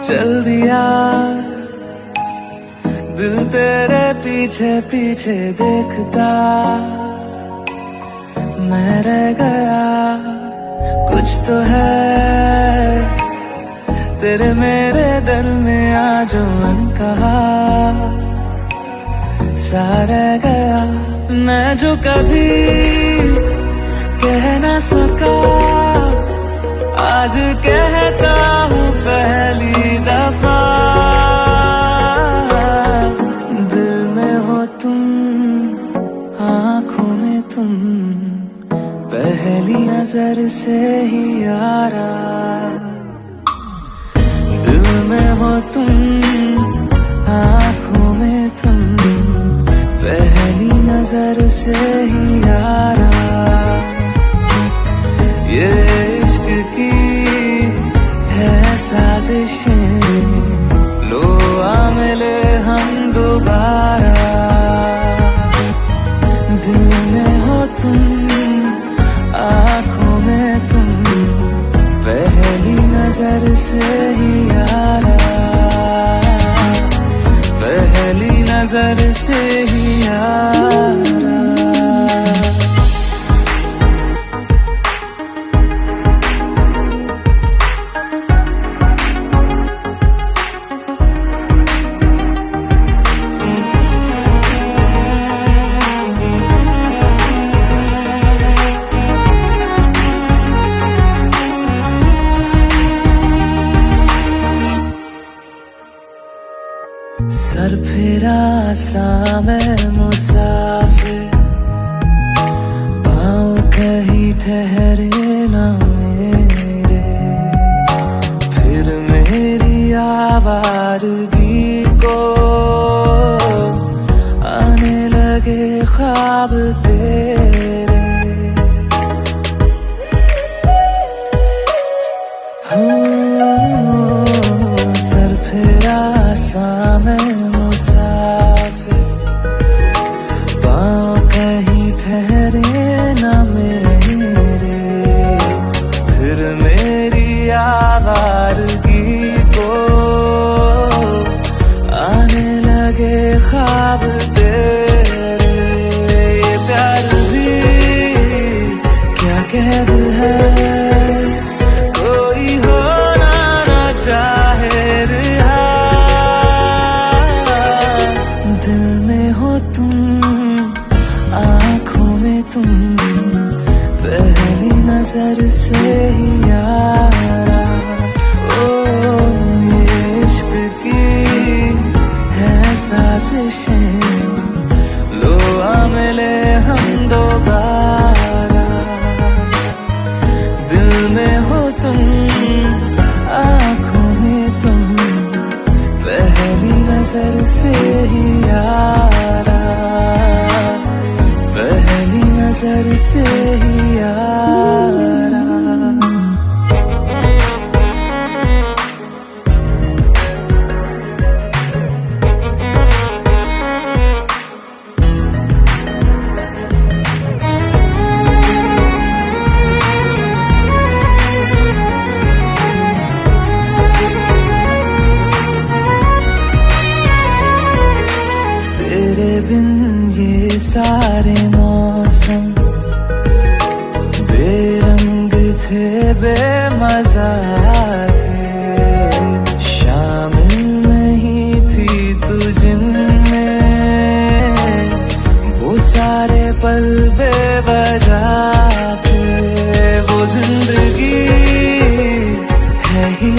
चल दिया दिल तेरे पीछे पीछे देखता, मैं रह गया कुछ तो है तेरे मेरे दिल में आज अनकहा सा रह गया। मैं जो कभी कह ना सका आज कहता हूँ पहली दफा, दिल में हो तुम आँखों में तुम पहली नजर से ही यारा, दिल में हो तुम आँखों में तुम पहली नजर से ही यारा। ये इश्क की है साजिशें, लो आ मिले हम दोबारा, दिल में हो तुम आँखों में तुम पहली नजर से ही यारा, पहली नजर से ही यारा। सर फिरा सा मैं मुसाफिर, पाँव कहीं ठहरे ना मेरे, फिर मेरी आवारगी को आने लगे ख्वाब तेरे। सर फिरा सा मैं मुसाफिर, पाँव कहीं ठहरे ना मेरे, फिर मेरी आवारगी को आने लगे ख्वाब तेरे। ये प्यार भी क्या कैद है, कोई होना ना चाहे रिहा, दिल में हो तुम आँखों में तुम पहली नजर से ही यारा। ओ ये इश्क की है साजिशें, लो आ मिले हम दोबारा, दिल में हो तुम आँखों में तुम पहली नजर से ही यारा, पहली नजर से ही यारा। तेरे बिन ये सारे मौसम बेरंग थे बेमजा थे, शामिल नहीं थी तू जिनमें, वो सारे पल बेवजह थे, वो जिंदगी है ही